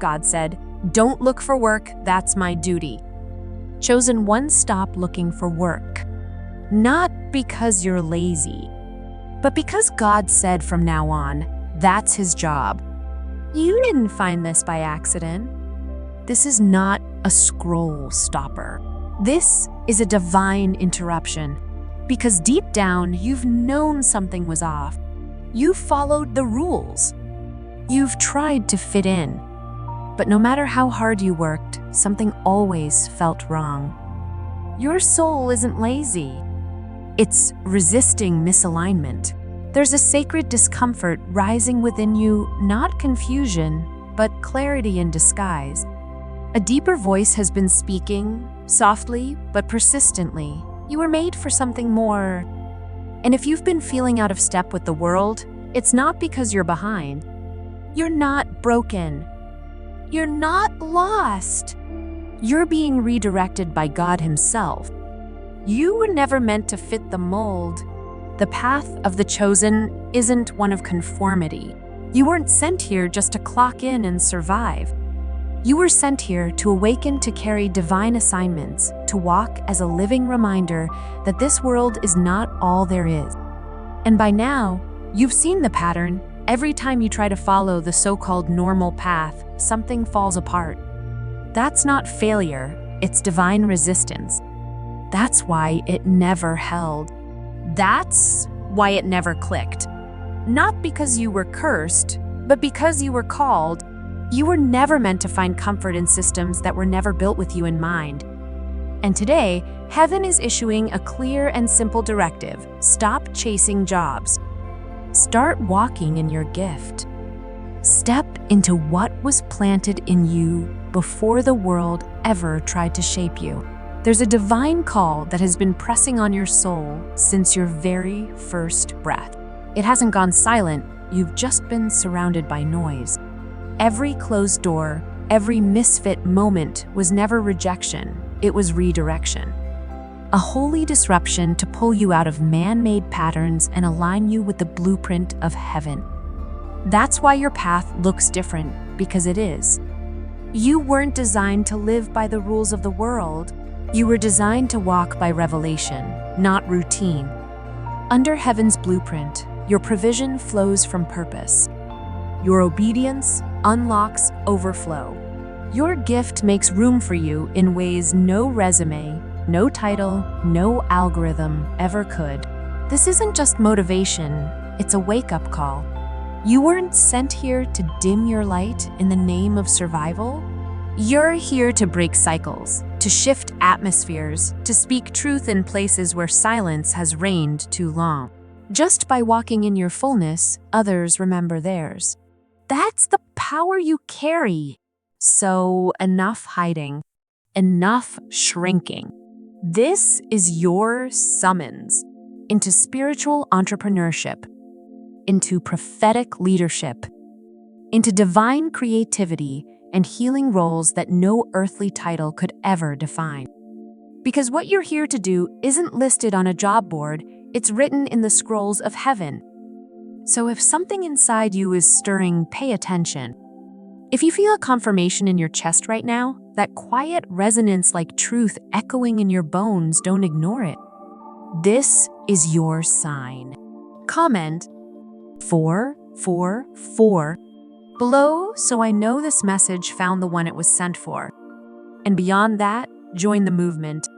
God said, "Don't look for work, that's my duty." Chosen One, stop looking for work. Not because you're lazy, but because God said from now on, that's his job. You didn't find this by accident. This is not a scroll stopper. This is a divine interruption. Because deep down, you've known something was off. You've followed the rules. You've tried to fit in. But no matter how hard you worked, something always felt wrong. Your soul isn't lazy. It's resisting misalignment. There's a sacred discomfort rising within you, not confusion, but clarity in disguise. A deeper voice has been speaking, softly but persistently. You were made for something more. And if you've been feeling out of step with the world, it's not because you're behind. You're not broken. You're not lost. You're being redirected by God himself. You were never meant to fit the mold. The path of the chosen isn't one of conformity. You weren't sent here just to clock in and survive. You were sent here to awaken, to carry divine assignments, to walk as a living reminder that this world is not all there is. And by now, you've seen the pattern. Every time you try to follow the so-called normal path, something falls apart. That's not failure, it's divine resistance. That's why it never held. That's why it never clicked. Not because you were cursed, but because you were called. You were never meant to find comfort in systems that were never built with you in mind. And today, heaven is issuing a clear and simple directive. Stop chasing jobs. Start walking in your gift. Step into what was planted in you before the world ever tried to shape you. There's a divine call that has been pressing on your soul since your very first breath. It hasn't gone silent, you've just been surrounded by noise. Every closed door, every misfit moment was never rejection, it was redirection. A holy disruption to pull you out of man-made patterns and align you with the blueprint of heaven. That's why your path looks different, because it is. You weren't designed to live by the rules of the world. You were designed to walk by revelation, not routine. Under heaven's blueprint, your provision flows from purpose. Your obedience unlocks overflow. Your gift makes room for you in ways no resume, no title, no algorithm ever could. This isn't just motivation, it's a wake-up call. You weren't sent here to dim your light in the name of survival. You're here to break cycles, to shift atmospheres, to speak truth in places where silence has reigned too long. Just by walking in your fullness, others remember theirs. That's the power you carry. So enough hiding, enough shrinking. This is your summons into spiritual entrepreneurship, into prophetic leadership, into divine creativity and healing roles that no earthly title could ever define. Because what you're here to do isn't listed on a job board, it's written in the scrolls of heaven. So if something inside you is stirring, pay attention. If you feel a confirmation in your chest right now, that quiet resonance like truth echoing in your bones, don't ignore it. This is your sign. Comment 444 below so I know this message found the one it was sent for. And beyond that, join the movement.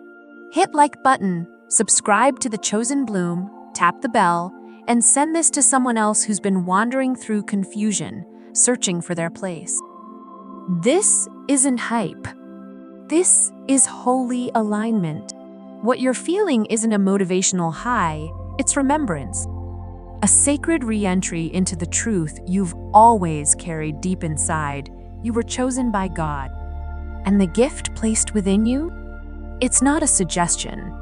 Hit like button, subscribe to The Chosen Bloom, tap the bell, and send this to someone else who's been wandering through confusion, searching for their place. This isn't hype. This is holy alignment. What you're feeling isn't a motivational high, it's remembrance. A sacred re-entry into the truth you've always carried deep inside. You were chosen by God. And the gift placed within you? It's not a suggestion.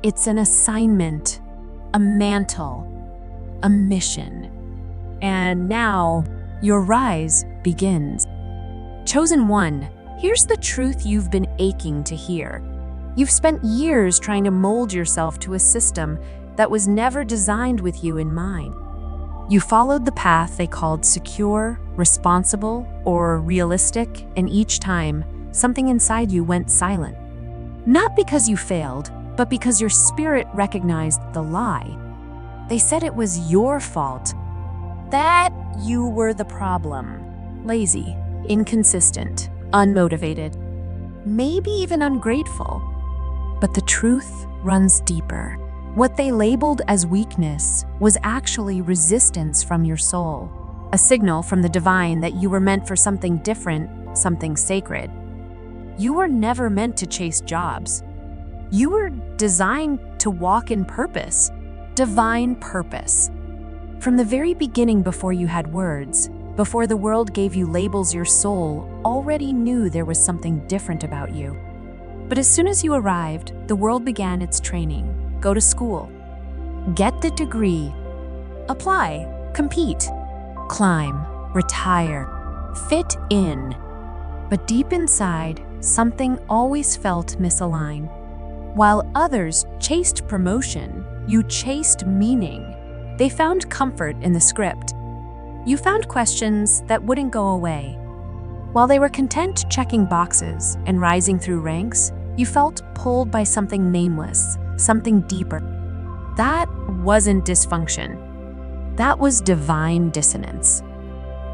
It's an assignment, a mantle, a mission. And now, your rise begins. Chosen One, here's the truth you've been aching to hear. You've spent years trying to mold yourself to a system that was never designed with you in mind. You followed the path they called secure, responsible, or realistic, and each time, something inside you went silent. Not because you failed, but because your spirit recognized the lie. They said it was your fault, that you were the problem. Lazy, inconsistent, unmotivated, maybe even ungrateful. But the truth runs deeper. What they labeled as weakness was actually resistance from your soul, a signal from the divine that you were meant for something different, something sacred. You were never meant to chase jobs. You were designed to walk in purpose, divine purpose. From the very beginning, before you had words, before the world gave you labels, your soul already knew there was something different about you. But as soon as you arrived, the world began its training. Go to school, get the degree, apply, compete, climb, retire, fit in. But deep inside, something always felt misaligned. While others chased promotion, you chased meaning. They found comfort in the script. You found questions that wouldn't go away. While they were content checking boxes and rising through ranks, you felt pulled by something nameless, something deeper. That wasn't dysfunction. That was divine dissonance,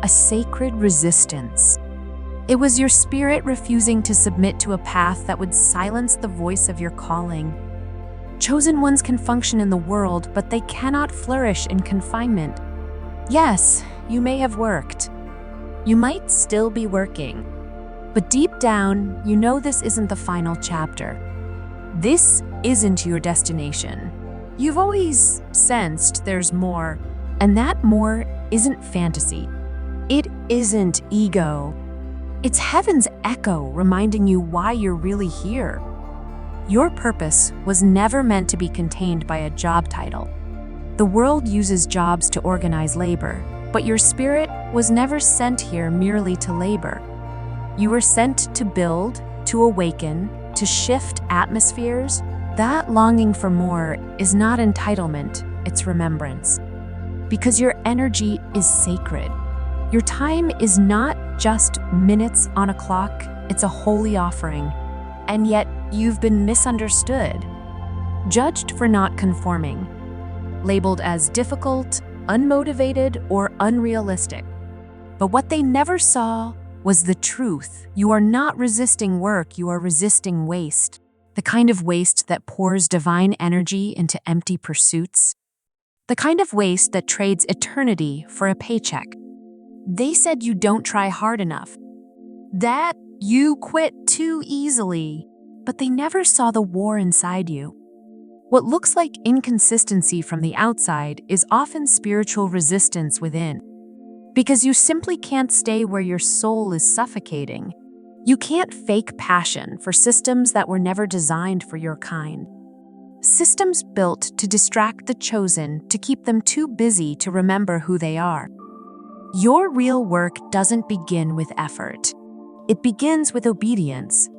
a sacred resistance. It was your spirit refusing to submit to a path that would silence the voice of your calling. Chosen ones can function in the world, but they cannot flourish in confinement. Yes, you may have worked. You might still be working. But deep down, you know this isn't the final chapter. This isn't your destination. You've always sensed there's more, and that more isn't fantasy. It isn't ego. It's heaven's echo reminding you why you're really here. Your purpose was never meant to be contained by a job title. The world uses jobs to organize labor, but your spirit was never sent here merely to labor. You were sent to build, to awaken, to shift atmospheres. That longing for more is not entitlement, it's remembrance. Because your energy is sacred. Your time is not just minutes on a clock, it's a holy offering. And yet, you've been misunderstood, judged for not conforming, labeled as difficult, unmotivated, or unrealistic. But what they never saw was the truth. You are not resisting work, you are resisting waste. The kind of waste that pours divine energy into empty pursuits. The kind of waste that trades eternity for a paycheck. They said you don't try hard enough, that you quit too easily, but they never saw the war inside you. What looks like inconsistency from the outside is often spiritual resistance within. Because you simply can't stay where your soul is suffocating. You can't fake passion for systems that were never designed for your kind. Systems built to distract the chosen, to keep them too busy to remember who they are. Your real work doesn't begin with effort. It begins with obedience.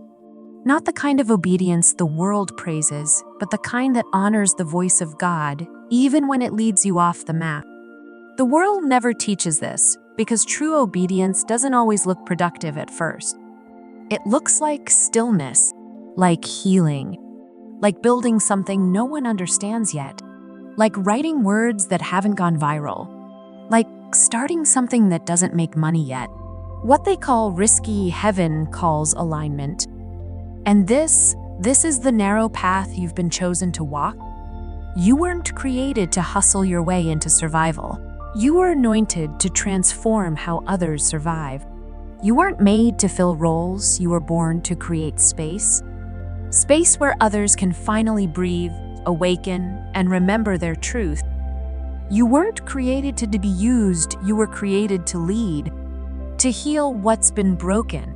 Not the kind of obedience the world praises, but the kind that honors the voice of God, even when it leads you off the map. The world never teaches this, because true obedience doesn't always look productive at first. It looks like stillness, like healing, like building something no one understands yet, like writing words that haven't gone viral, like starting something that doesn't make money yet. What they call risky, heaven calls alignment. And this is the narrow path you've been chosen to walk. You weren't created to hustle your way into survival. You were anointed to transform how others survive. You weren't made to fill roles, you were born to create space. Space where others can finally breathe, awaken, and remember their truth. You weren't created to be used, you were created to lead, to heal what's been broken,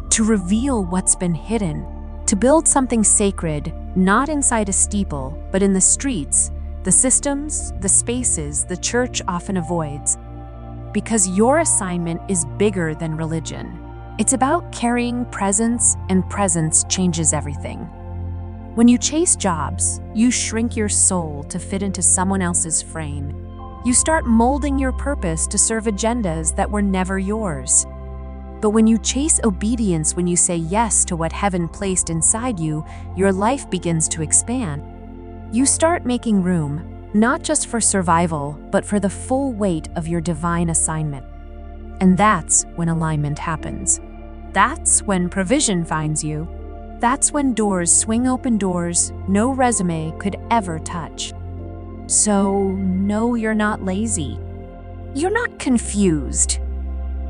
to reveal what's been hidden, to build something sacred, not inside a steeple, but in the streets, the systems, the spaces the church often avoids. Because your assignment is bigger than religion. It's about carrying presence, and presence changes everything. When you chase jobs, you shrink your soul to fit into someone else's frame. You start molding your purpose to serve agendas that were never yours. But when you chase obedience, when you say yes to what heaven placed inside you, your life begins to expand. You start making room, not just for survival, but for the full weight of your divine assignment. And that's when alignment happens. That's when provision finds you. That's when doors swing open, doors no resume could ever touch. So, no, you're not lazy. You're not confused.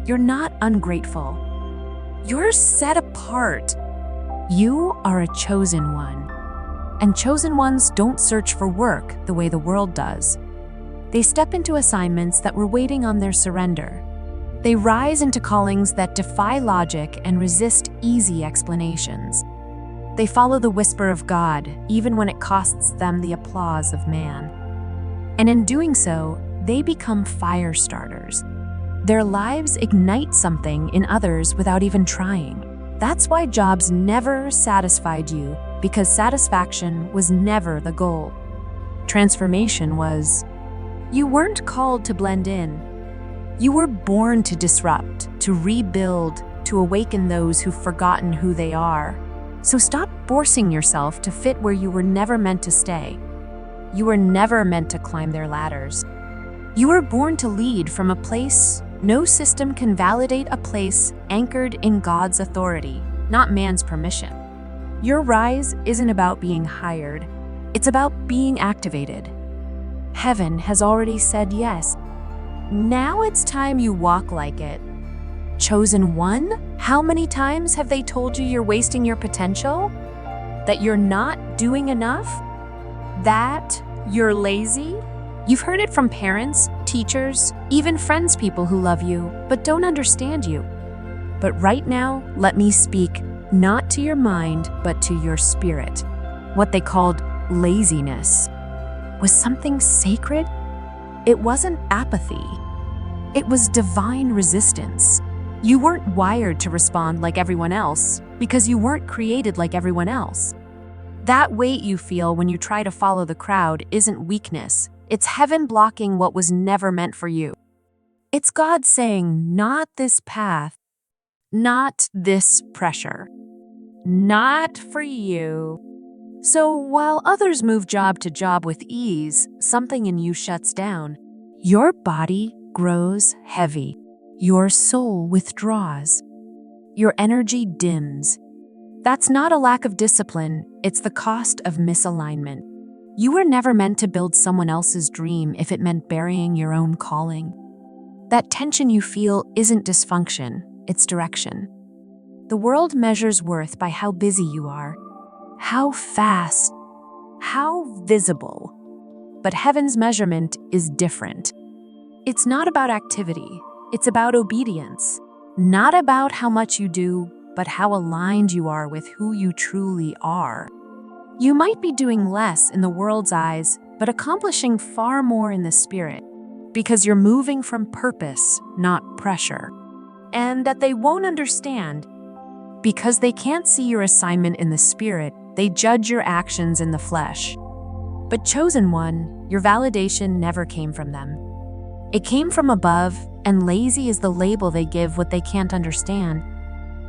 You're not ungrateful. You're set apart. You are a chosen one. And chosen ones don't search for work the way the world does. They step into assignments that were waiting on their surrender. They rise into callings that defy logic and resist easy explanations. They follow the whisper of God, even when it costs them the applause of man. And in doing so, they become fire starters. Their lives ignite something in others without even trying. That's why jobs never satisfied you, because satisfaction was never the goal. Transformation was. You weren't called to blend in. You were born to disrupt, to rebuild, to awaken those who've forgotten who they are. So stop forcing yourself to fit where you were never meant to stay. You were never meant to climb their ladders. You were born to lead from a place no system can validate, a place anchored in God's authority, not man's permission. Your rise isn't about being hired. It's about being activated. Heaven has already said yes. Now it's time you walk like it. Chosen one? How many times have they told you you're wasting your potential? That you're not doing enough? That you're lazy? You've heard it from parents, teachers, even friends, people who love you but don't understand you. But right now, let me speak not to your mind, but to your spirit. What they called laziness was something sacred. It wasn't apathy. It was divine resistance. You weren't wired to respond like everyone else because you weren't created like everyone else. That weight you feel when you try to follow the crowd isn't weakness. It's heaven blocking what was never meant for you. It's God saying, not this path, not this pressure, not for you. So while others move job to job with ease, something in you shuts down. Your body grows heavy. Your soul withdraws. Your energy dims. That's not a lack of discipline, it's the cost of misalignment. You were never meant to build someone else's dream if it meant burying your own calling. That tension you feel isn't dysfunction, it's direction. The world measures worth by how busy you are, how fast, how visible. But heaven's measurement is different. It's not about activity, it's about obedience. Not about how much you do, but how aligned you are with who you truly are. You might be doing less in the world's eyes, but accomplishing far more in the spirit, because you're moving from purpose, not pressure. And that they won't understand, because they can't see your assignment in the spirit, they judge your actions in the flesh. But chosen one, your validation never came from them. It came from above, and lazy is the label they give what they can't understand.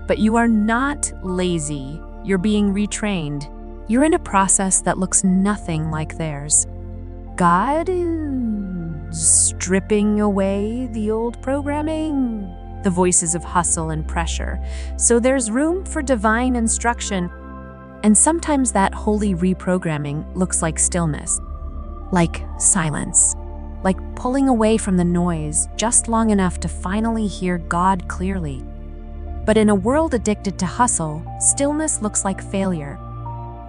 But you are not lazy, you're being retrained. You're in a process that looks nothing like theirs. God is stripping away the old programming, the voices of hustle and pressure. So there's room for divine instruction. And sometimes that holy reprogramming looks like stillness, like silence, like pulling away from the noise just long enough to finally hear God clearly. But in a world addicted to hustle, stillness looks like failure.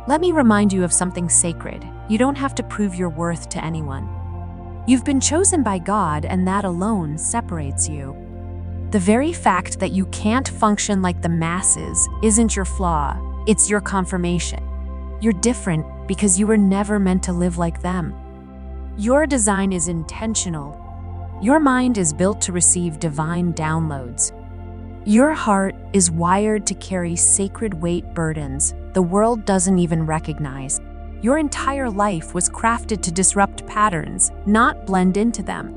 Let me remind you of something sacred. You don't have to prove your worth to anyone. You've been chosen by God, and that alone separates you. The very fact that you can't function like the masses isn't your flaw, it's your confirmation. You're different because you were never meant to live like them. Your design is intentional. Your mind is built to receive divine downloads. Your heart is wired to carry sacred weight burdens the world doesn't even recognize. Your entire life was crafted to disrupt patterns, not blend into them.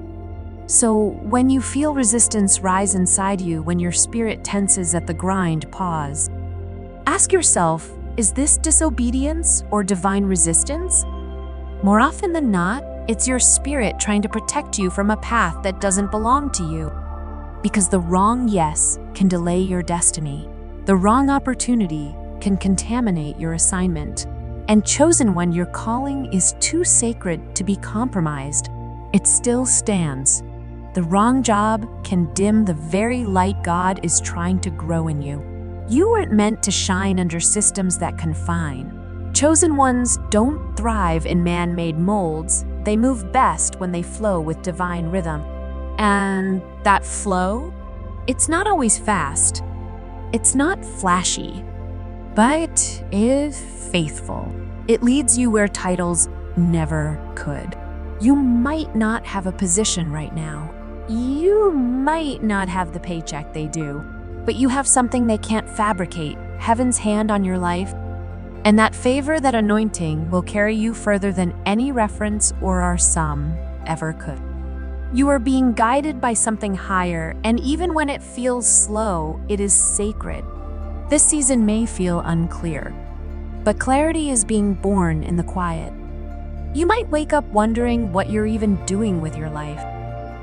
So, when you feel resistance rise inside you, when your spirit tenses at the grind, pause. Ask yourself, is this disobedience or divine resistance? More often than not, it's your spirit trying to protect you from a path that doesn't belong to you. Because the wrong yes can delay your destiny. The wrong opportunity can contaminate your assignment. And chosen one, your calling is too sacred to be compromised. It still stands. The wrong job can dim the very light God is trying to grow in you. You weren't meant to shine under systems that confine. Chosen ones don't thrive in man-made molds. They move best when they flow with divine rhythm. And that flow? It's not always fast. It's not flashy. But is faithful. It leads you where titles never could. You might not have a position right now. You might not have the paycheck they do, but you have something they can't fabricate, heaven's hand on your life. And that favor, that anointing, will carry you further than any reference or our sum ever could. You are being guided by something higher, and even when it feels slow, it is sacred. This season may feel unclear, but clarity is being born in the quiet. You might wake up wondering what you're even doing with your life.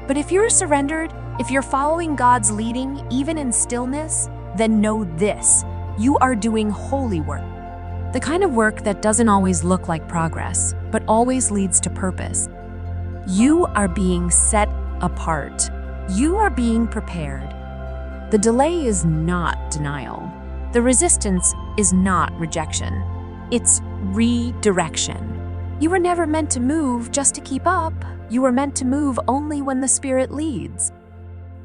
But if you're surrendered, if you're following God's leading, even in stillness, then know this: you are doing holy work. The kind of work that doesn't always look like progress, but always leads to purpose. You are being set apart. You are being prepared. The delay is not denial. The resistance is not rejection. It's redirection. You were never meant to move just to keep up. You were meant to move only when the Spirit leads.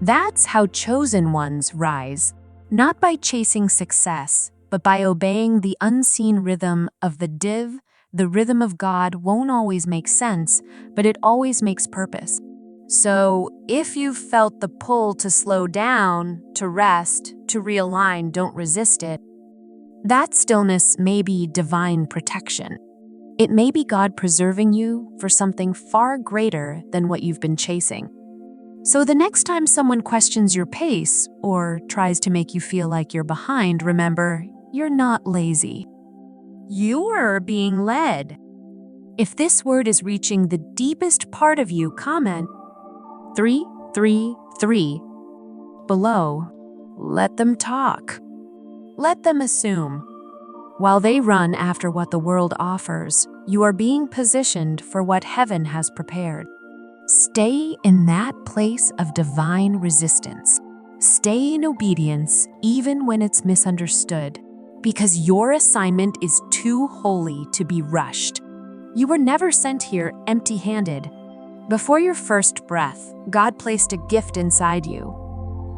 That's how chosen ones rise, not by chasing success, but by obeying the unseen rhythm of the div. The rhythm of God won't always make sense, but it always makes purpose. So if you've felt the pull to slow down, to rest, to realign, don't resist it. That stillness may be divine protection. It may be God preserving you for something far greater than what you've been chasing. So the next time someone questions your pace or tries to make you feel like you're behind, remember, you're not lazy. You're being led. If this word is reaching the deepest part of you, comment 333 below. Let them talk. Let them assume. While they run after what the world offers, you are being positioned for what heaven has prepared. Stay in that place of divine resistance. Stay in obedience even when it's misunderstood, because your assignment is too holy to be rushed. You were never sent here empty-handed. Before your first breath, God placed a gift inside you.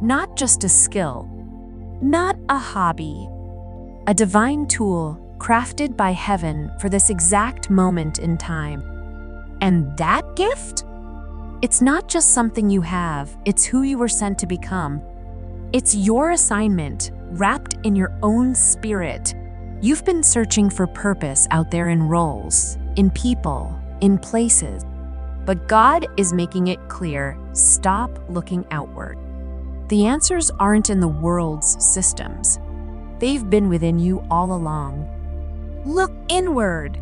Not just a skill, not a hobby, a divine tool crafted by heaven for this exact moment in time. And that gift? It's not just something you have, it's who you were sent to become. It's your assignment, wrapped in your own spirit. You've been searching for purpose out there in roles, in people, in places. But God is making it clear, stop looking outward. The answers aren't in the world's systems. They've been within you all along. Look inward.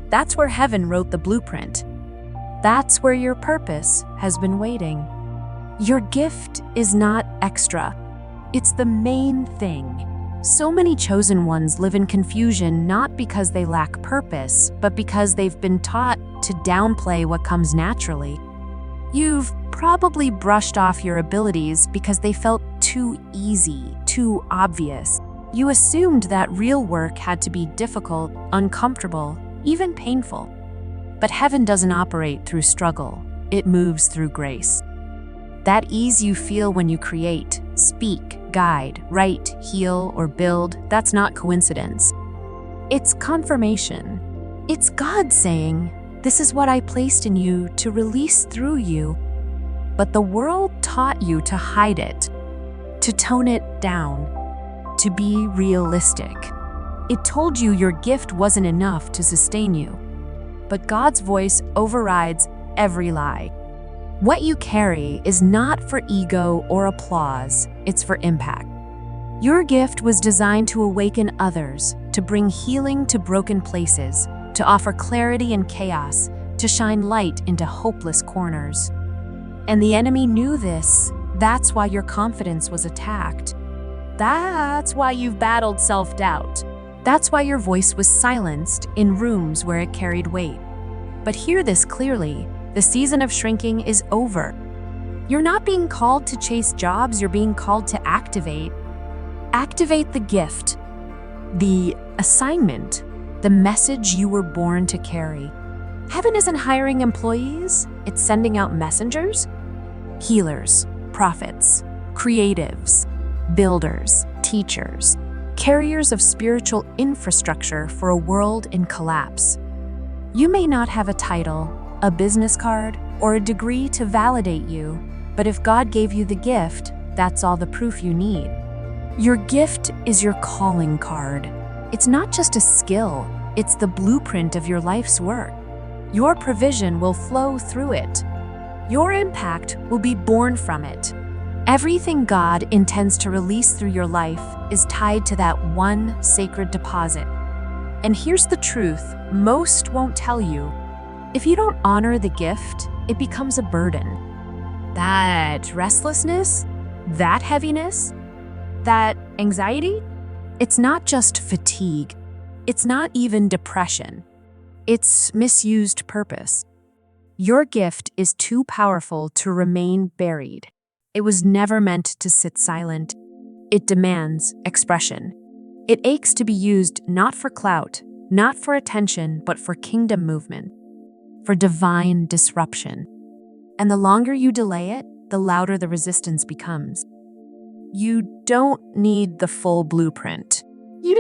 That's where heaven wrote the blueprint. That's where your purpose has been waiting. Your gift is not extra. It's the main thing. So many chosen ones live in confusion not because they lack purpose, but because they've been taught to downplay what comes naturally. You've probably brushed off your abilities because they felt too easy, too obvious. You assumed that real work had to be difficult, uncomfortable, even painful. But heaven doesn't operate through struggle, it moves through grace. That ease you feel when you create, speak, guide, write, heal, or build, that's not coincidence. It's confirmation. It's God saying, this is what I placed in you to release through you. But the world taught you to hide it, to tone it down, to be realistic. It told you your gift wasn't enough to sustain you. But God's voice overrides every lie. What you carry is not for ego or applause, it's for impact. Your gift was designed to awaken others, to bring healing to broken places, to offer clarity in chaos, to shine light into hopeless corners. And the enemy knew this. That's why your confidence was attacked. That's why you've battled self-doubt. That's why your voice was silenced in rooms where it carried weight. But hear this clearly, the season of shrinking is over. You're not being called to chase jobs, you're being called to activate. Activate the gift, the assignment, the message you were born to carry. Heaven isn't hiring employees, it's sending out messengers. Healers, prophets, creatives, builders, teachers, carriers of spiritual infrastructure for a world in collapse. You may not have a title, a business card, or a degree to validate you, but if God gave you the gift, that's all the proof you need. Your gift is your calling card. It's not just a skill, it's the blueprint of your life's work. Your provision will flow through it. Your impact will be born from it. Everything God intends to release through your life is tied to that one sacred deposit. And here's the truth most won't tell you. If you don't honor the gift, it becomes a burden. That restlessness, that heaviness, that anxiety, it's not just fatigue. It's not even depression. It's misused purpose. Your gift is too powerful to remain buried. It was never meant to sit silent. It demands expression. It aches to be used not for clout, not for attention, but for kingdom movement, for divine disruption. And the longer you delay it, the louder the resistance becomes. You don't need the full blueprint. You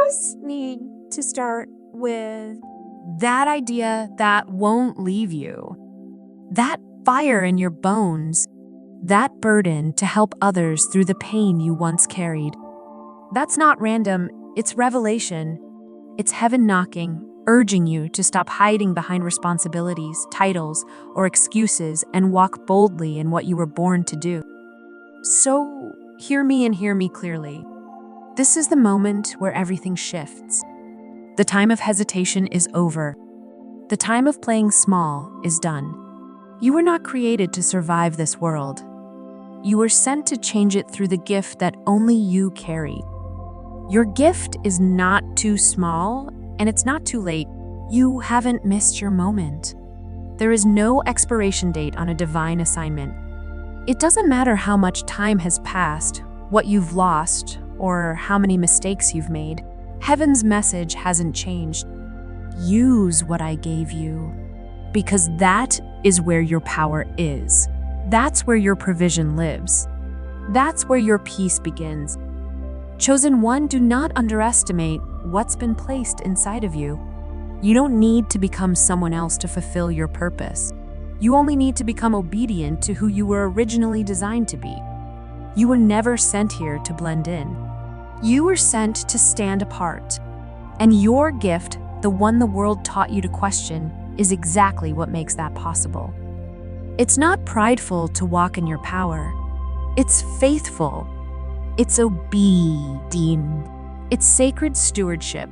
just need to start with that idea that won't leave you. That fire in your bones. That burden to help others through the pain you once carried. That's not random, it's revelation. It's heaven knocking, urging you to stop hiding behind responsibilities, titles, or excuses and walk boldly in what you were born to do. So, hear me and hear me clearly. This is the moment where everything shifts. The time of hesitation is over. The time of playing small is done. You were not created to survive this world. You were sent to change it through the gift that only you carry. Your gift is not too small, and it's not too late. You haven't missed your moment. There is no expiration date on a divine assignment. It doesn't matter how much time has passed, what you've lost, or how many mistakes you've made. Heaven's message hasn't changed. Use what I gave you, because that is where your power is. That's where your provision lives. That's where your peace begins. Chosen one, do not underestimate what's been placed inside of you. You don't need to become someone else to fulfill your purpose. You only need to become obedient to who you were originally designed to be. You were never sent here to blend in. You were sent to stand apart. And your gift, the one the world taught you to question, is exactly what makes that possible. It's not prideful to walk in your power. It's faithful. It's obedient. It's sacred stewardship.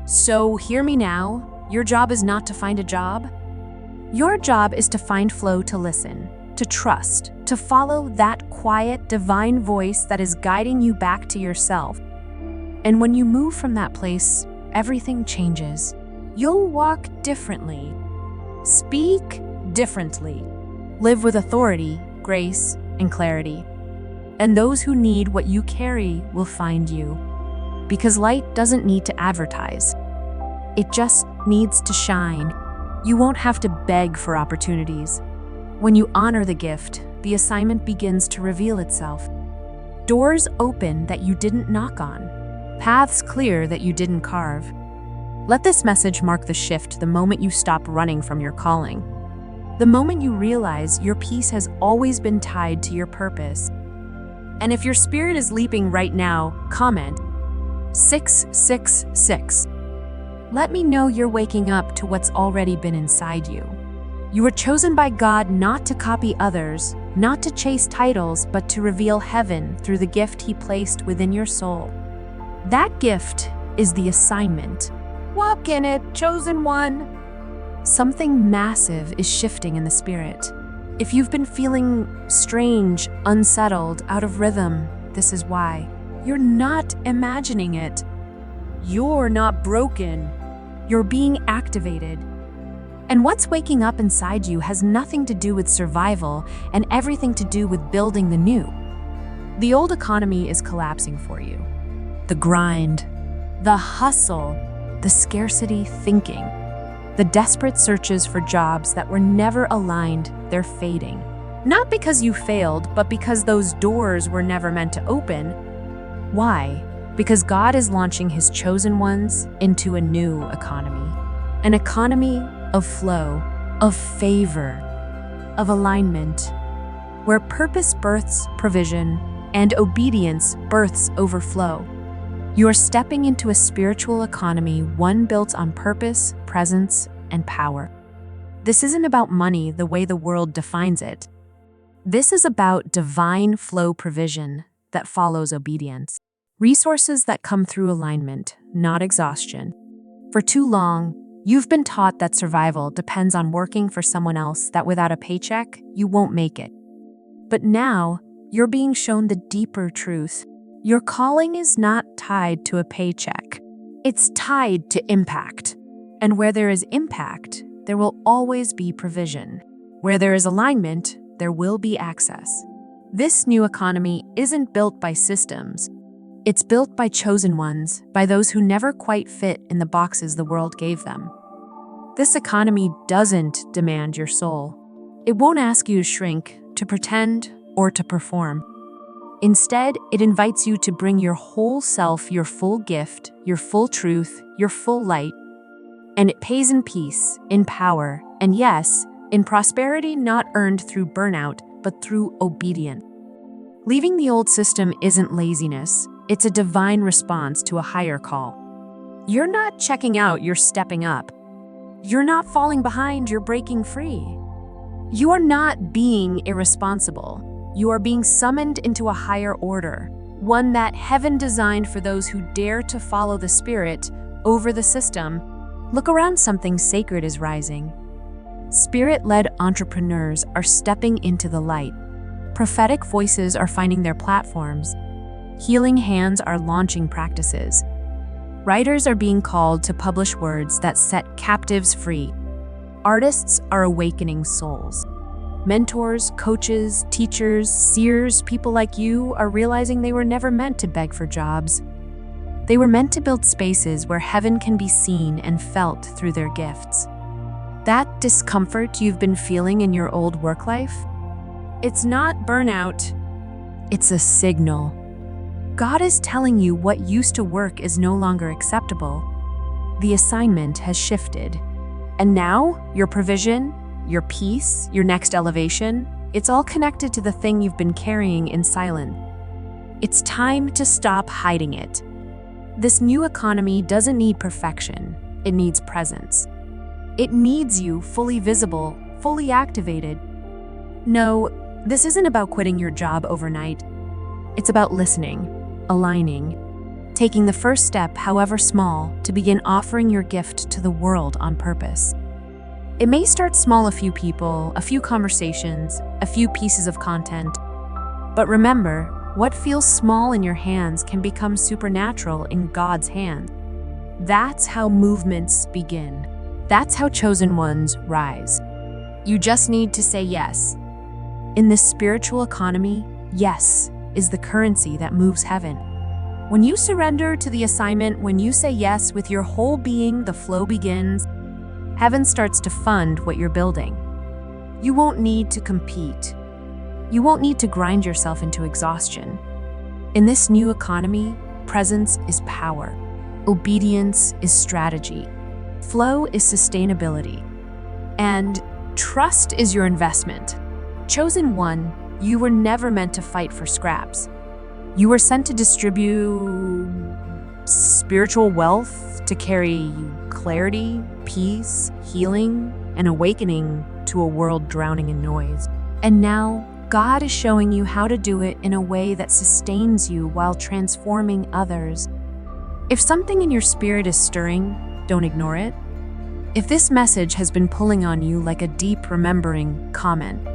So hear me now, your job is not to find a job. Your job is to find flow, to listen, to trust, to follow that quiet, divine voice that is guiding you back to yourself. And when you move from that place, everything changes. You'll walk differently, speak differently, live with authority, grace, and clarity. And those who need what you carry will find you. Because light doesn't need to advertise. It just needs to shine. You won't have to beg for opportunities. When you honor the gift, the assignment begins to reveal itself. Doors open that you didn't knock on. Paths clear that you didn't carve. Let this message mark the shift the moment you stop running from your calling. The moment you realize your peace has always been tied to your purpose. And if your spirit is leaping right now, comment 666. Let me know you're waking up to what's already been inside you. You were chosen by God not to copy others, not to chase titles, but to reveal heaven through the gift He placed within your soul. That gift is the assignment. Walk in it, chosen one. Something massive is shifting in the spirit. If you've been feeling strange, unsettled, out of rhythm, this is why. You're not imagining it. You're not broken. You're being activated. And what's waking up inside you has nothing to do with survival and everything to do with building the new. The old economy is collapsing for you. The grind, the hustle, the scarcity thinking, the desperate searches for jobs that were never aligned, they're fading. Not because you failed, but because those doors were never meant to open. Why? Because God is launching His chosen ones into a new economy. An economy of flow, of favor, of alignment, where purpose births provision and obedience births overflow. You are stepping into a spiritual economy, one built on purpose, presence, and power. This isn't about money the way the world defines it. This is about divine flow provision that follows obedience. Resources that come through alignment, not exhaustion. For too long, you've been taught that survival depends on working for someone else, that without a paycheck, you won't make it. But now, you're being shown the deeper truth. Your calling is not tied to a paycheck. It's tied to impact. And where there is impact, there will always be provision. Where there is alignment, there will be access. This new economy isn't built by systems. It's built by chosen ones, by those who never quite fit in the boxes the world gave them. This economy doesn't demand your soul. It won't ask you to shrink, to pretend, or to perform. Instead, it invites you to bring your whole self, your full gift, your full truth, your full light. And it pays in peace, in power, and yes, in prosperity not earned through burnout, but through obedience. Leaving the old system isn't laziness. It's a divine response to a higher call. You're not checking out, you're stepping up. You're not falling behind, you're breaking free. You are not being irresponsible. You are being summoned into a higher order, one that heaven designed for those who dare to follow the Spirit over the system. Look around, something sacred is rising. Spirit-led entrepreneurs are stepping into the light. Prophetic voices are finding their platforms. Healing hands are launching practices. Writers are being called to publish words that set captives free. Artists are awakening souls. Mentors, coaches, teachers, seers, people like you are realizing they were never meant to beg for jobs. They were meant to build spaces where heaven can be seen and felt through their gifts. That discomfort you've been feeling in your old work life? It's not burnout. It's a signal. God is telling you what used to work is no longer acceptable. The assignment has shifted. And now, your provision, your peace, your next elevation, it's all connected to the thing you've been carrying in silence. It's time to stop hiding it. This new economy doesn't need perfection. It needs presence. It needs you fully visible, fully activated. No, this isn't about quitting your job overnight. It's about listening, aligning, taking the first step, however small, to begin offering your gift to the world on purpose. It may start small, a few people, a few conversations, a few pieces of content. But remember, what feels small in your hands can become supernatural in God's hand. That's how movements begin. That's how chosen ones rise. You just need to say yes. In this spiritual economy, yes is the currency that moves heaven. When you surrender to the assignment, when you say yes with your whole being, the flow begins. Heaven starts to fund what you're building. You won't need to compete. You won't need to grind yourself into exhaustion. In this new economy, presence is power. Obedience is strategy. Flow is sustainability. And trust is your investment. Chosen one, you were never meant to fight for scraps. You were sent to distribute spiritual wealth, to carry clarity, peace, healing, and awakening to a world drowning in noise. And now, God is showing you how to do it in a way that sustains you while transforming others. If something in your spirit is stirring, don't ignore it. If this message has been pulling on you like a deep remembering, comment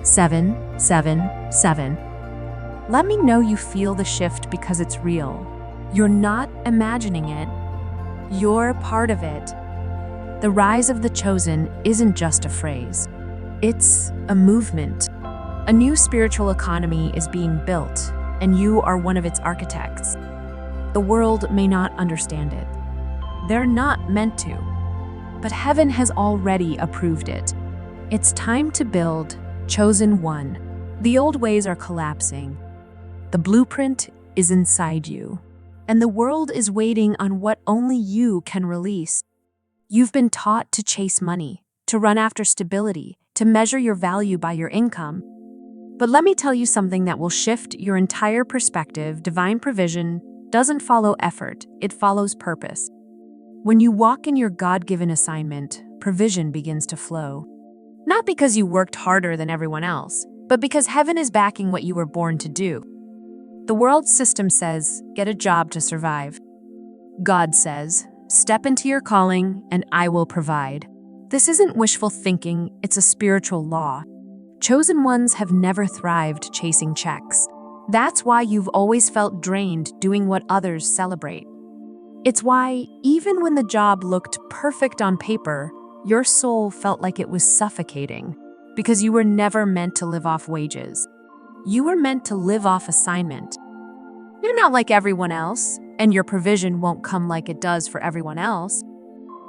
777. Let me know you feel the shift because it's real. You're not imagining it. You're part of it. The rise of the chosen isn't just a phrase. It's a movement. A new spiritual economy is being built, and you are one of its architects. The world may not understand it. They're not meant to. But heaven has already approved it. It's time to build Chosen One. The old ways are collapsing. The blueprint is inside you. And the world is waiting on what only you can release. You've been taught to chase money, to run after stability, to measure your value by your income. But let me tell you something that will shift your entire perspective. Divine provision doesn't follow effort, it follows purpose. When you walk in your God-given assignment, provision begins to flow. Not because you worked harder than everyone else, but because heaven is backing what you were born to do. The world's system says, get a job to survive. God says, step into your calling and I will provide. This isn't wishful thinking, it's a spiritual law. Chosen ones have never thrived chasing checks. That's why you've always felt drained doing what others celebrate. It's why, even when the job looked perfect on paper, your soul felt like it was suffocating, because you were never meant to live off wages. You were meant to live off assignment. You're not like everyone else, and your provision won't come like it does for everyone else.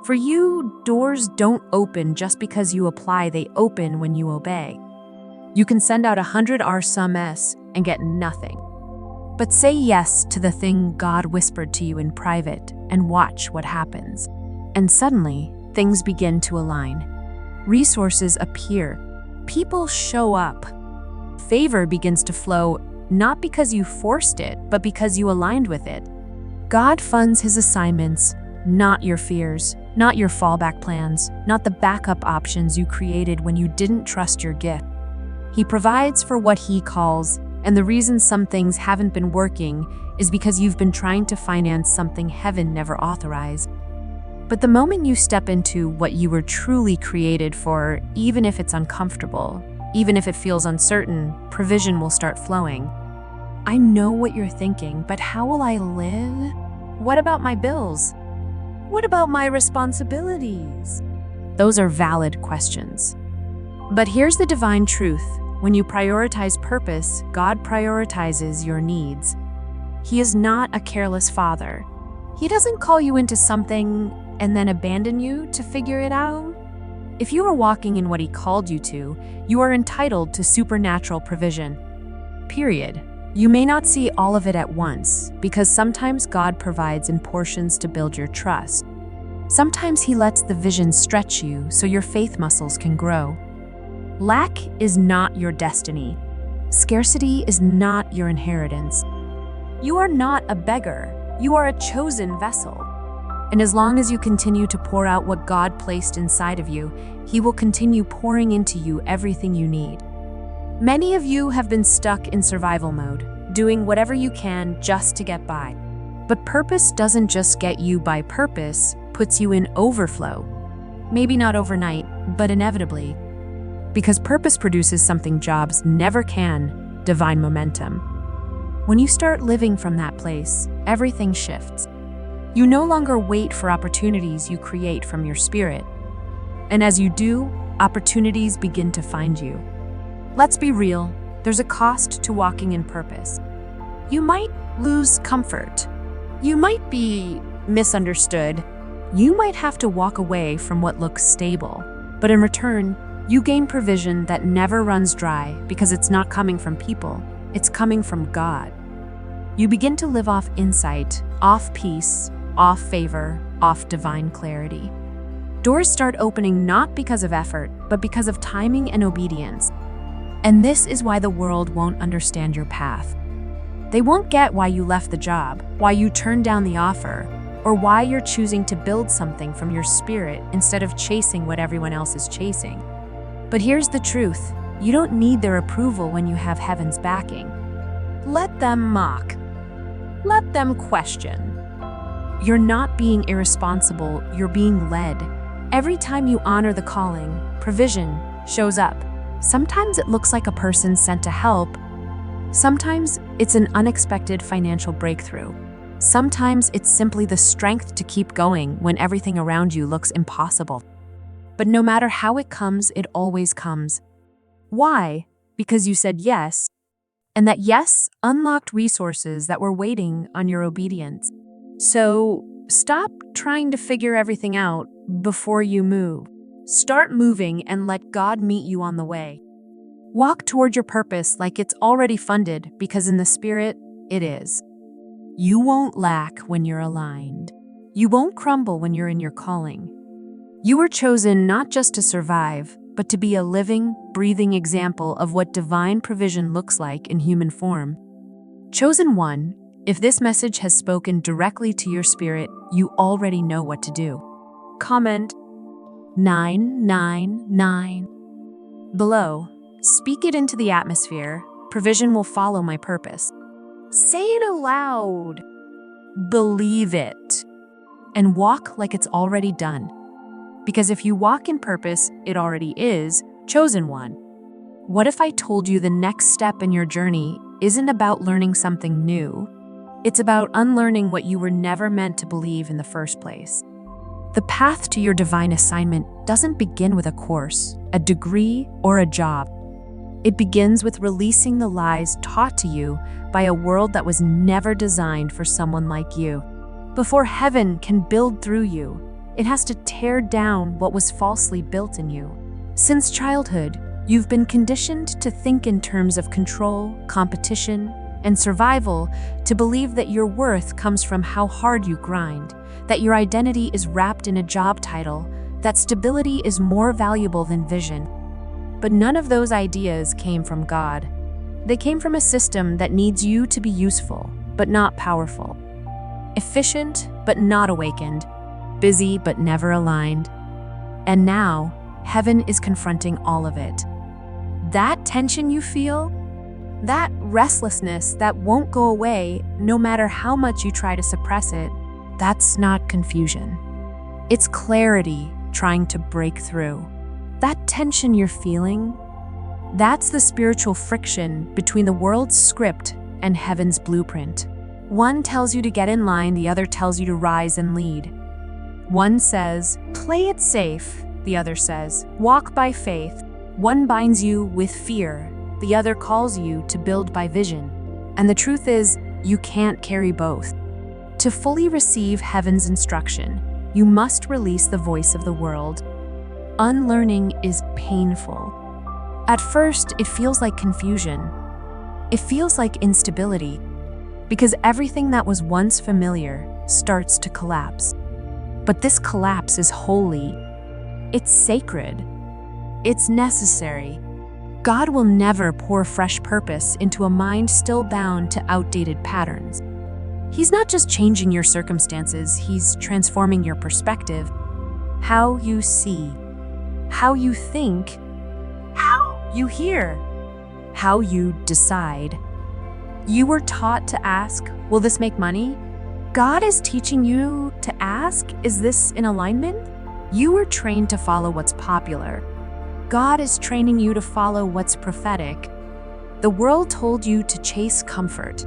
For you, doors don't open just because you apply, they open when you obey. You can send out 100 RSMs and get nothing. But say yes to the thing God whispered to you in private and watch what happens. And suddenly, things begin to align. Resources appear. People show up. Favor begins to flow, not because you forced it, but because you aligned with it. God funds his assignments, not your fears, not your fallback plans, not the backup options you created when you didn't trust your gift. He provides for what he calls, and the reason some things haven't been working is because you've been trying to finance something heaven never authorized. But the moment you step into what you were truly created for, even if it's uncomfortable, even if it feels uncertain, provision will start flowing. I know what you're thinking, but how will I live? What about my bills? What about my responsibilities? Those are valid questions. But here's the divine truth. When you prioritize purpose, God prioritizes your needs. He is not a careless father. He doesn't call you into something and then abandon you to figure it out. If you are walking in what he called you to, you are entitled to supernatural provision. Period. You may not see all of it at once, because sometimes God provides in portions to build your trust. Sometimes he lets the vision stretch you so your faith muscles can grow. Lack is not your destiny. Scarcity is not your inheritance. You are not a beggar. You are a chosen vessel. And as long as you continue to pour out what God placed inside of you, he will continue pouring into you everything you need. Many of you have been stuck in survival mode, doing whatever you can just to get by. But purpose doesn't just get you by, purpose puts you in overflow. Maybe not overnight, but inevitably. Because purpose produces something jobs never can, divine momentum. When you start living from that place, everything shifts. You no longer wait for opportunities, you create from your spirit. And as you do, opportunities begin to find you. Let's be real, there's a cost to walking in purpose. You might lose comfort. You might be misunderstood. You might have to walk away from what looks stable. But in return, you gain provision that never runs dry because it's not coming from people, it's coming from God. You begin to live off insight, off peace, off favor, off divine clarity. Doors start opening not because of effort, but because of timing and obedience. And this is why the world won't understand your path. They won't get why you left the job, why you turned down the offer, or why you're choosing to build something from your spirit instead of chasing what everyone else is chasing. But here's the truth. You don't need their approval when you have heaven's backing. Let them mock. Let them question. You're not being irresponsible, you're being led. Every time you honor the calling, provision shows up. Sometimes it looks like a person sent to help. Sometimes it's an unexpected financial breakthrough. Sometimes it's simply the strength to keep going when everything around you looks impossible. But no matter how it comes, it always comes. Why? Because you said yes, and that yes unlocked resources that were waiting on your obedience. So stop trying to figure everything out before you move. Start moving and let God meet you on the way. Walk toward your purpose like it's already funded, because in the Spirit, it is. You won't lack when you're aligned. You won't crumble when you're in your calling. You were chosen not just to survive, but to be a living, breathing example of what divine provision looks like in human form. Chosen one, if this message has spoken directly to your spirit, you already know what to do. Comment 999 below. Speak it into the atmosphere. Provision will follow my purpose. Say it aloud. Believe it. And walk like it's already done. Because if you walk in purpose, it already is. Chosen one. What if I told you the next step in your journey isn't about learning something new? It's about unlearning what you were never meant to believe in the first place. The path to your divine assignment doesn't begin with a course, a degree, or a job. It begins with releasing the lies taught to you by a world that was never designed for someone like you. Before heaven can build through you, it has to tear down what was falsely built in you. Since childhood, you've been conditioned to think in terms of control, competition, and survival, to believe that your worth comes from how hard you grind, that your identity is wrapped in a job title, that stability is more valuable than vision. But none of those ideas came from God. They came from a system that needs you to be useful, but not powerful. Efficient, but not awakened. Busy, but never aligned. And now, heaven is confronting all of it. That tension you feel, that restlessness that won't go away no matter how much you try to suppress it, that's not confusion. It's clarity trying to break through. That tension you're feeling, that's the spiritual friction between the world's script and heaven's blueprint. One tells you to get in line, the other tells you to rise and lead. One says, play it safe, the other says, walk by faith. One binds you with fear, the other calls you to build by vision. And the truth is, you can't carry both. To fully receive heaven's instruction, you must release the voice of the world. Unlearning is painful. At first, it feels like confusion. It feels like instability, because everything that was once familiar starts to collapse. But this collapse is holy. It's sacred. It's necessary. God will never pour fresh purpose into a mind still bound to outdated patterns. He's not just changing your circumstances, he's transforming your perspective. How you see, how you think, how you hear, how you decide. You were taught to ask, will this make money? God is teaching you to ask, is this in alignment? You were trained to follow what's popular. God is training you to follow what's prophetic. The world told you to chase comfort.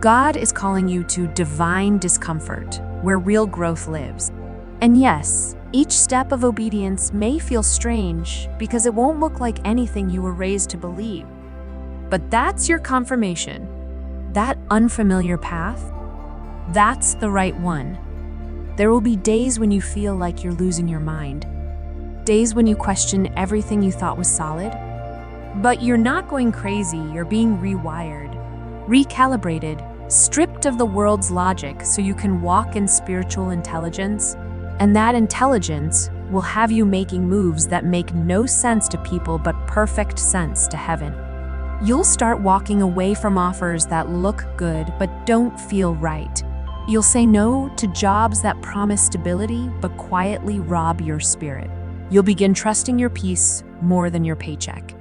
God is calling you to divine discomfort, where real growth lives. And yes, each step of obedience may feel strange because it won't look like anything you were raised to believe. But that's your confirmation. That unfamiliar path, that's the right one. There will be days when you feel like you're losing your mind. Days when you question everything you thought was solid. But you're not going crazy, you're being rewired, recalibrated, stripped of the world's logic so you can walk in spiritual intelligence. And that intelligence will have you making moves that make no sense to people but perfect sense to heaven. You'll start walking away from offers that look good but don't feel right. You'll say no to jobs that promise stability but quietly rob your spirit. You'll begin trusting your peace more than your paycheck.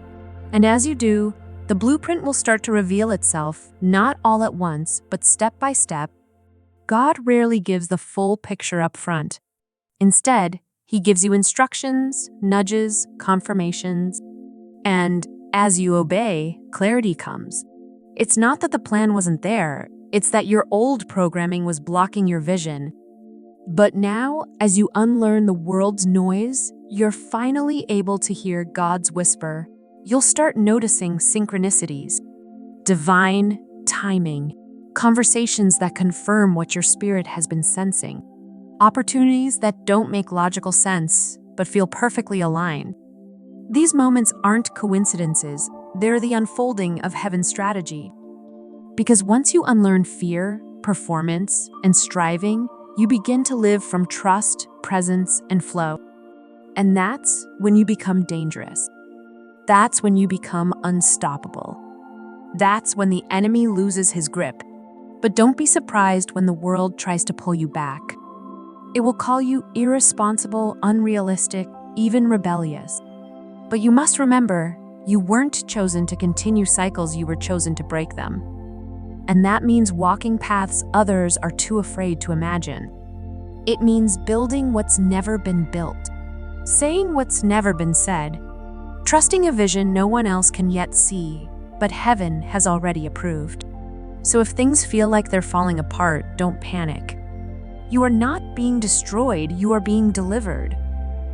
And as you do, the blueprint will start to reveal itself, not all at once, but step by step. God rarely gives the full picture up front. Instead, He gives you instructions, nudges, confirmations, and as you obey, clarity comes. It's not that the plan wasn't there, it's that your old programming was blocking your vision. But now, as you unlearn the world's noise, you're finally able to hear God's whisper. You'll start noticing synchronicities, divine timing, conversations that confirm what your spirit has been sensing, opportunities that don't make logical sense but feel perfectly aligned. These moments aren't coincidences, they're the unfolding of heaven's strategy. Because once you unlearn fear, performance, and striving, you begin to live from trust, presence, and flow. And that's when you become dangerous. That's when you become unstoppable. That's when the enemy loses his grip. But don't be surprised when the world tries to pull you back. It will call you irresponsible, unrealistic, even rebellious. But you must remember, you weren't chosen to continue cycles, you were chosen to break them. And that means walking paths others are too afraid to imagine. It means building what's never been built, saying what's never been said, trusting a vision no one else can yet see, but heaven has already approved. So if things feel like they're falling apart, don't panic. You are not being destroyed, you are being delivered.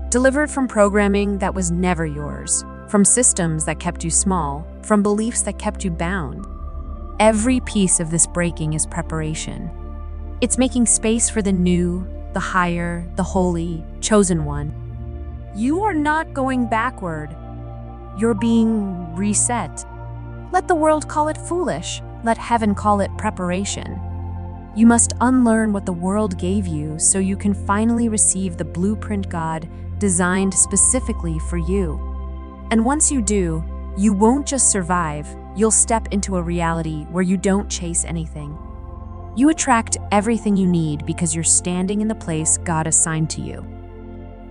Delivered from programming that was never yours, from systems that kept you small, from beliefs that kept you bound. Every piece of this breaking is preparation. It's making space for the new, the higher, the holy, chosen one. You are not going backward. You're being reset. Let the world call it foolish. Let heaven call it preparation. You must unlearn what the world gave you so you can finally receive the blueprint God designed specifically for you. And once you do, you won't just survive, you'll step into a reality where you don't chase anything. You attract everything you need because you're standing in the place God assigned to you.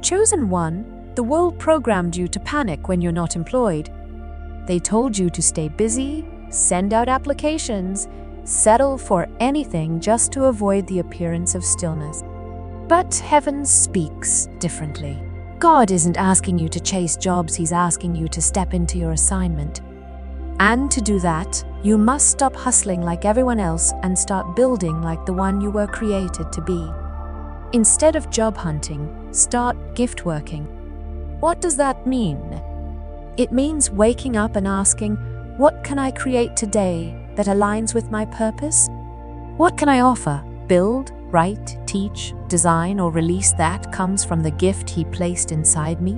Chosen one, the world programmed you to panic when you're not employed. They told you to stay busy, send out applications, settle for anything just to avoid the appearance of stillness. But heaven speaks differently. God isn't asking you to chase jobs, He's asking you to step into your assignment. And to do that, you must stop hustling like everyone else and start building like the one you were created to be. Instead of job hunting, start gift working. What does that mean? It means waking up and asking, what can I create today that aligns with my purpose? What can I offer? Build, write, teach, design, or release that comes from the gift He placed inside me?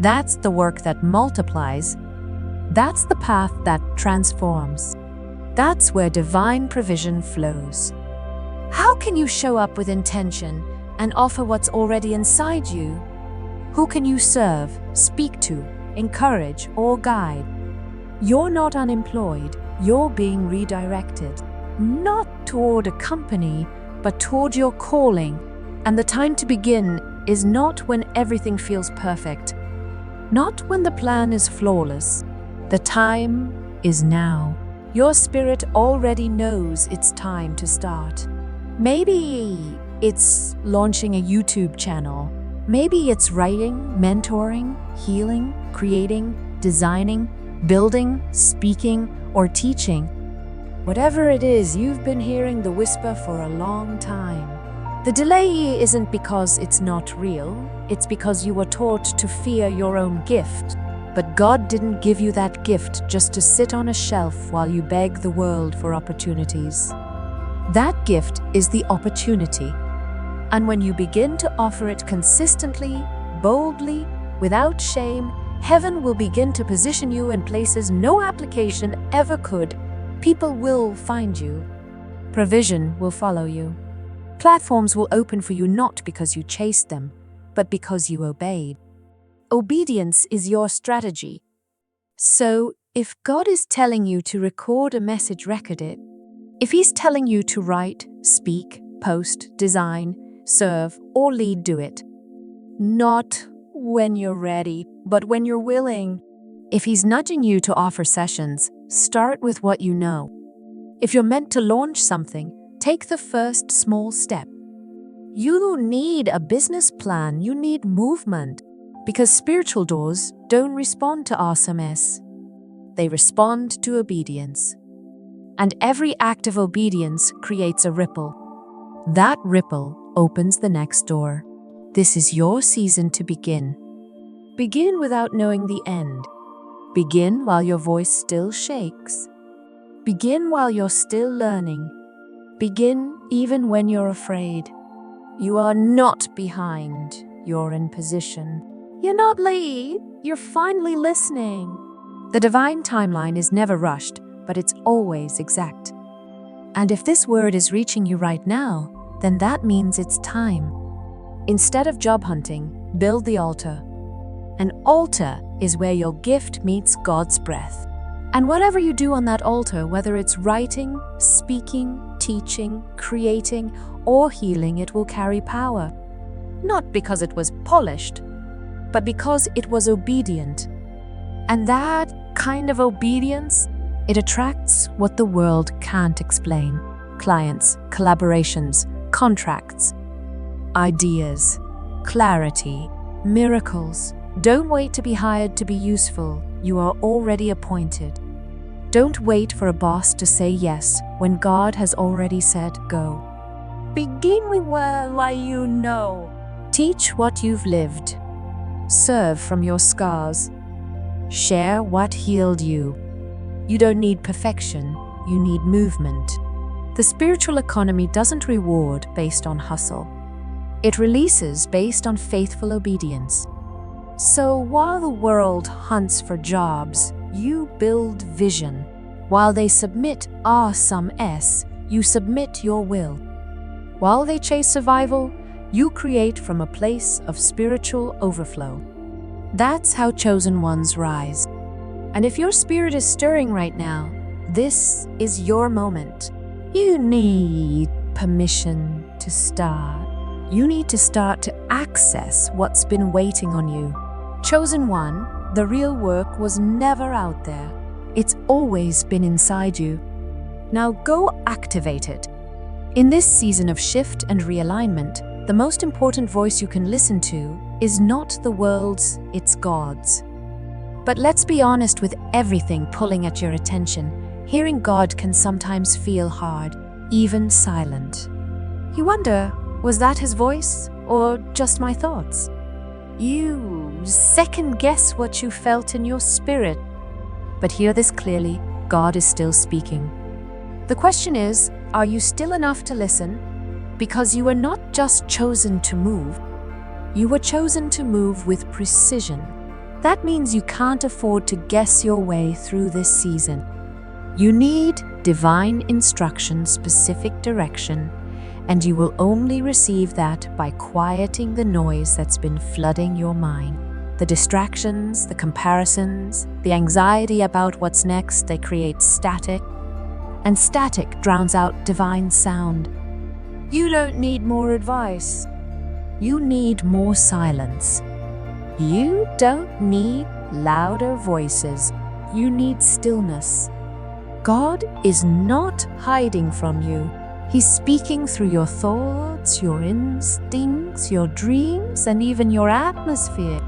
That's the work that multiplies. That's the path that transforms. That's where divine provision flows. How can you show up with intention and offer what's already inside you? Who can you serve, speak to, encourage, or guide? You're not unemployed, you're being redirected. Not toward a company, but toward your calling. And the time to begin is not when everything feels perfect, not when the plan is flawless. The time is now. Your spirit already knows it's time to start. Maybe it's launching a YouTube channel. Maybe it's writing, mentoring, healing, creating, designing, building, speaking, or teaching. Whatever it is, you've been hearing the whisper for a long time. The delay isn't because it's not real, it's because you were taught to fear your own gift. But God didn't give you that gift just to sit on a shelf while you beg the world for opportunities. That gift is the opportunity. And when you begin to offer it consistently, boldly, without shame, heaven will begin to position you in places no application ever could. People will find you. Provision will follow you. Platforms will open for you not because you chased them, but because you obeyed. Obedience is your strategy. So If God is telling you to record a message, record it. If He's telling you to write, speak, post, design, serve, or lead, do it. Not when you're ready, but when you're willing. If He's nudging you to offer sessions, start with what you know. If you're meant to launch something, take the first small step. You don't need a business plan, you need movement. Because spiritual doors don't respond to awesomeness. They respond to obedience. And every act of obedience creates a ripple. That ripple opens the next door. This is your season to begin. Begin without knowing the end. Begin while your voice still shakes. Begin while you're still learning. Begin even when you're afraid. You are not behind. You're in position. You're not late. You're finally listening. The divine timeline is never rushed, but it's always exact. And if this word is reaching you right now, then that means it's time. Instead of job hunting, build the altar. An altar is where your gift meets God's breath. And whatever you do on that altar, whether it's writing, speaking, teaching, creating, or healing, it will carry power. Not because it was polished, but because it was obedient. And that kind of obedience, it attracts what the world can't explain. Clients, collaborations, contracts, ideas, clarity, miracles. Don't wait to be hired to be useful. You are already appointed. Don't wait for a boss to say yes when God has already said go. Begin with what you know. Teach what you've lived. Serve from your scars. Share what healed you. You don't need perfection, you need movement. The spiritual economy doesn't reward based on hustle. It releases based on faithful obedience. So while the world hunts for jobs, you build vision. While they submit awesomeness, you submit your will. While they chase survival, you create from a place of spiritual overflow. That's how chosen ones rise. And if your spirit is stirring right now, this is your moment. You need permission to start. You need to start to access what's been waiting on you. Chosen one, the real work was never out there. It's always been inside you. Now go activate it. In this season of shift and realignment, the most important voice you can listen to is not the world's, it's God's. But let's be honest, with everything pulling at your attention, hearing God can sometimes feel hard, even silent. You wonder, was that His voice or just my thoughts? You second guess what you felt in your spirit. But hear this clearly, God is still speaking. The question is, are you still enough to listen? Because you were not just chosen to move, you were chosen to move with precision. That means you can't afford to guess your way through this season. You need divine instruction, specific direction, and you will only receive that by quieting the noise that's been flooding your mind. The distractions, the comparisons, the anxiety about what's next, they create static, and static drowns out divine sound. You don't need more advice. You need more silence. You don't need louder voices. You need stillness. God is not hiding from you. He's speaking through your thoughts, your instincts, your dreams, and even your atmosphere.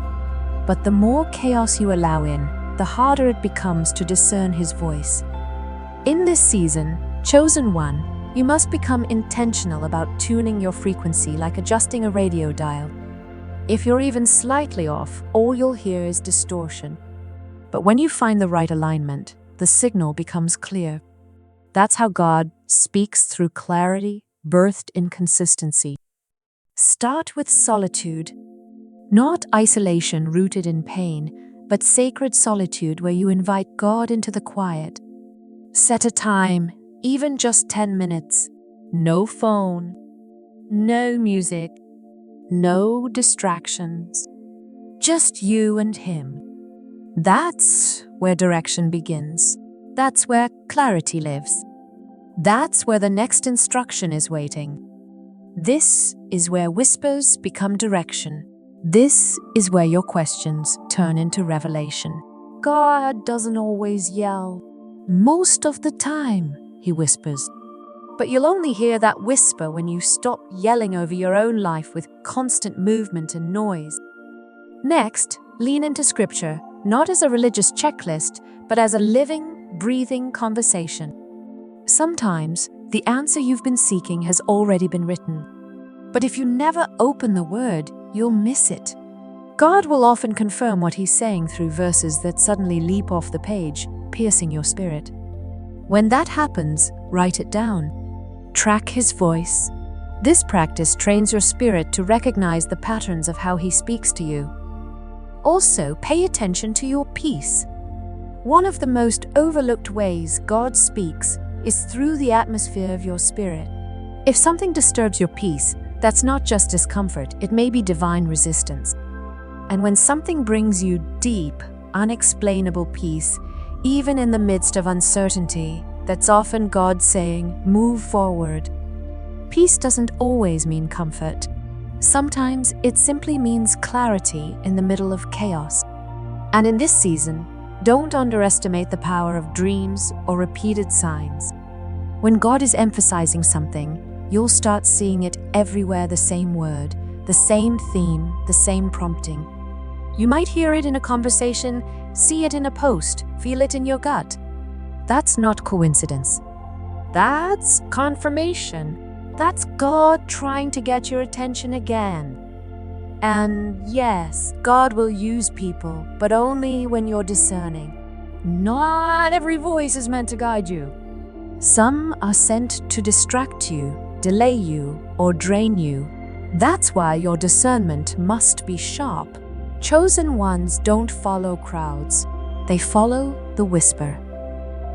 But the more chaos you allow in, the harder it becomes to discern His voice. In this season, chosen one, you must become intentional about tuning your frequency, like adjusting a radio dial. If you're even slightly off, all you'll hear is distortion. But when you find the right alignment, the signal becomes clear. That's how God speaks, through clarity, birthed in consistency. Start with solitude. Not isolation rooted in pain, but sacred solitude where you invite God into the quiet. Set a time, even just 10 minutes. No phone, no music, no distractions. Just you and Him. That's where direction begins. That's where clarity lives. That's where the next instruction is waiting. This is where whispers become direction. This is where your questions turn into revelation. God doesn't always yell. Most of the time, he whispers. But you'll only hear that whisper when you stop yelling over your own life with constant movement and noise. Next, lean into scripture, not as a religious checklist, but as a living, breathing conversation. Sometimes, the answer you've been seeking has already been written. But if you never open the word, you'll miss it. God will often confirm what he's saying through verses that suddenly leap off the page, piercing your spirit. When that happens, write it down. Track his voice. This practice trains your spirit to recognize the patterns of how he speaks to you. Also, pay attention to your peace. One of the most overlooked ways God speaks is through the atmosphere of your spirit. If something disturbs your peace, that's not just discomfort, it may be divine resistance. And when something brings you deep, unexplainable peace, even in the midst of uncertainty, that's often God saying, move forward. Peace doesn't always mean comfort. Sometimes it simply means clarity in the middle of chaos. And in this season, don't underestimate the power of dreams or repeated signs. When God is emphasizing something, you'll start seeing it everywhere, the same word, the same theme, the same prompting. You might hear it in a conversation, see it in a post, feel it in your gut. That's not coincidence. That's confirmation. That's God trying to get your attention again. And yes, God will use people, but only when you're discerning. Not every voice is meant to guide you. Some are sent to distract you, delay you, or drain you. That's why your discernment must be sharp. Chosen ones don't follow crowds. They follow the whisper,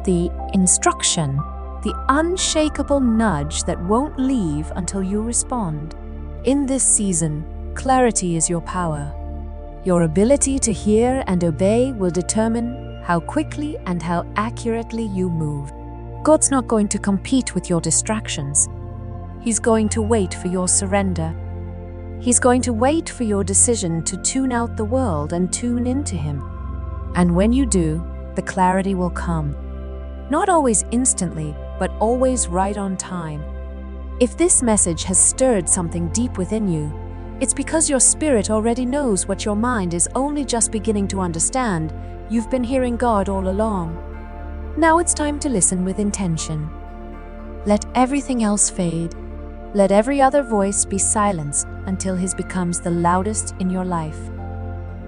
the instruction, the unshakable nudge that won't leave until you respond. In this season, clarity is your power. Your ability to hear and obey will determine how quickly and how accurately you move. God's not going to compete with your distractions. He's going to wait for your surrender. He's going to wait for your decision to tune out the world and tune into him. And when you do, the clarity will come. Not always instantly, but always right on time. If this message has stirred something deep within you, it's because your spirit already knows what your mind is only just beginning to understand. You've been hearing God all along. Now it's time to listen with intention. Let everything else fade. Let every other voice be silenced until his becomes the loudest in your life.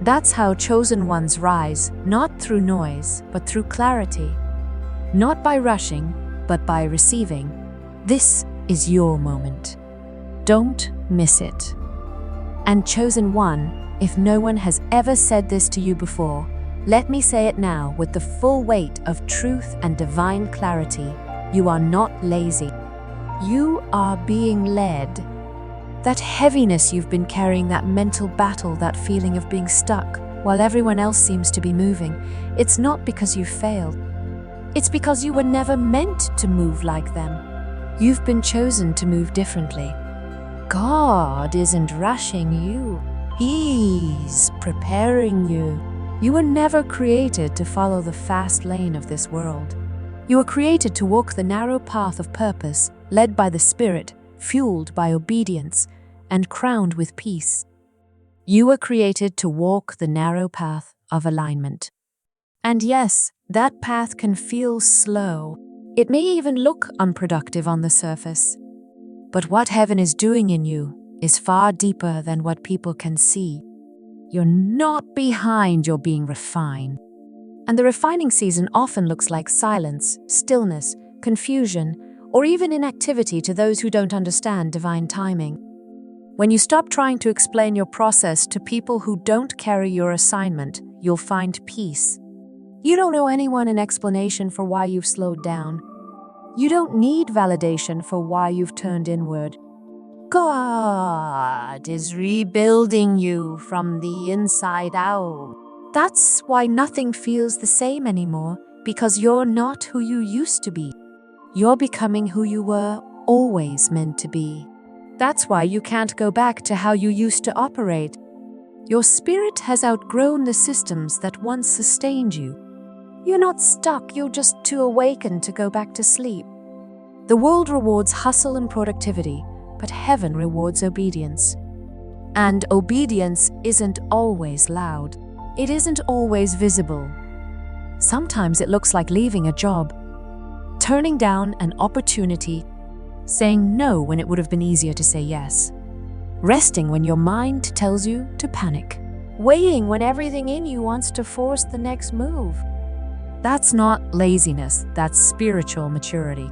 That's how chosen ones rise, not through noise, but through clarity. Not by rushing, but by receiving. This is your moment. Don't miss it. And chosen one, if no one has ever said this to you before, let me say it now with the full weight of truth and divine clarity. You are not lazy. You are being led. That heaviness you've been carrying, that mental battle, that feeling of being stuck while everyone else seems to be moving, it's not because you failed. It's because you were never meant to move like them. You've been chosen to move differently. God isn't rushing you. He's preparing you. You were never created to follow the fast lane of this world. You were created to walk the narrow path of purpose, led by the Spirit, fueled by obedience, and crowned with peace. You were created to walk the narrow path of alignment. And yes, that path can feel slow. It may even look unproductive on the surface. But what heaven is doing in you is far deeper than what people can see. You're not behind, you're being refined. And the refining season often looks like silence, stillness, confusion, or even inactivity to those who don't understand divine timing. When you stop trying to explain your process to people who don't carry your assignment, you'll find peace. You don't owe anyone an explanation for why you've slowed down. You don't need validation for why you've turned inward. God is rebuilding you from the inside out. That's why nothing feels the same anymore, because you're not who you used to be. You're becoming who you were always meant to be. That's why you can't go back to how you used to operate. Your spirit has outgrown the systems that once sustained you. You're not stuck, you're just too awakened to go back to sleep. The world rewards hustle and productivity, but heaven rewards obedience. And obedience isn't always loud. It isn't always visible. Sometimes it looks like leaving a job, turning down an opportunity, saying no when it would have been easier to say yes, resting when your mind tells you to panic, waiting when everything in you wants to force the next move. That's not laziness, that's spiritual maturity.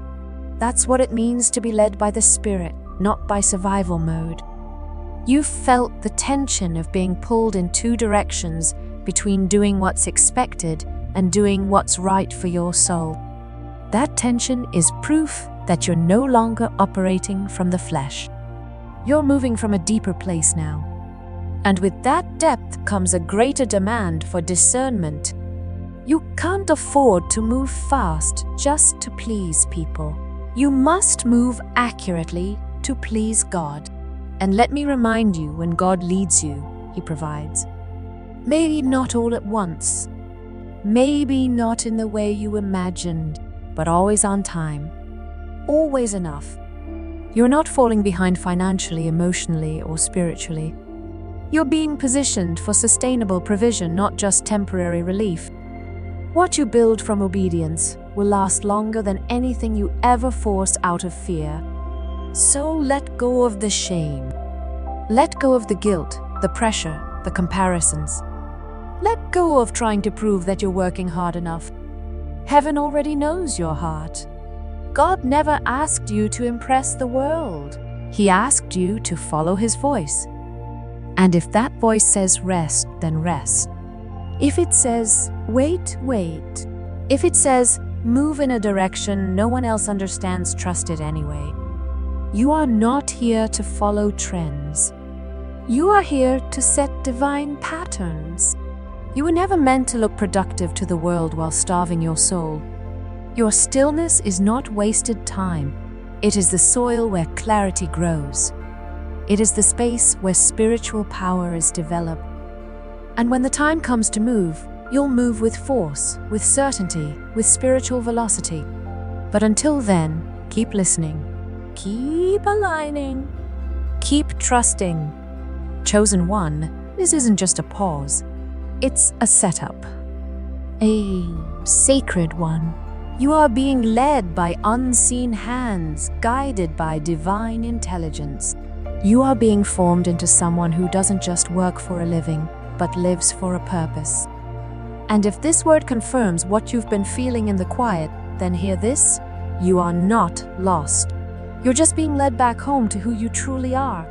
That's what it means to be led by the Spirit, not by survival mode. You've felt the tension of being pulled in two directions between doing what's expected and doing what's right for your soul. That tension is proof that you're no longer operating from the flesh. You're moving from a deeper place now. And with that depth comes a greater demand for discernment. You can't afford to move fast just to please people. You must move accurately to please God. And let me remind you, when God leads you, He provides. Maybe not all at once. Maybe not in the way you imagined, but always on time. Always enough. You're not falling behind financially, emotionally, or spiritually. You're being positioned for sustainable provision, not just temporary relief. What you build from obedience will last longer than anything you ever forced out of fear. So let go of the shame. Let go of the guilt, the pressure, the comparisons. Let go of trying to prove that you're working hard enough. Heaven already knows your heart. God never asked you to impress the world. He asked you to follow His voice. And if that voice says rest, then rest. If it says wait, wait. If it says move in a direction no one else understands, trust it anyway. You are not here to follow trends. You are here to set divine patterns. You were never meant to look productive to the world while starving your soul. Your stillness is not wasted time. It is the soil where clarity grows. It is the space where spiritual power is developed. And when the time comes to move, you'll move with force, with certainty, with spiritual velocity. But until then, keep listening. Keep aligning. Keep trusting. Chosen One, this isn't just a pause. It's a setup. A sacred one. You are being led by unseen hands, guided by divine intelligence. You are being formed into someone who doesn't just work for a living, but lives for a purpose. And if this word confirms what you've been feeling in the quiet, then hear this: you are not lost. You're just being led back home to who you truly are.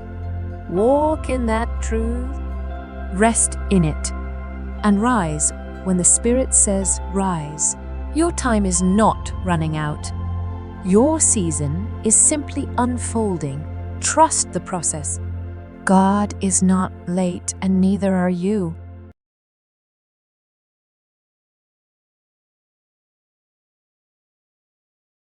Walk in that truth. Rest in it. And rise when the Spirit says rise. Your time is not running out. Your season is simply unfolding. Trust the process. God is not late, and neither are you.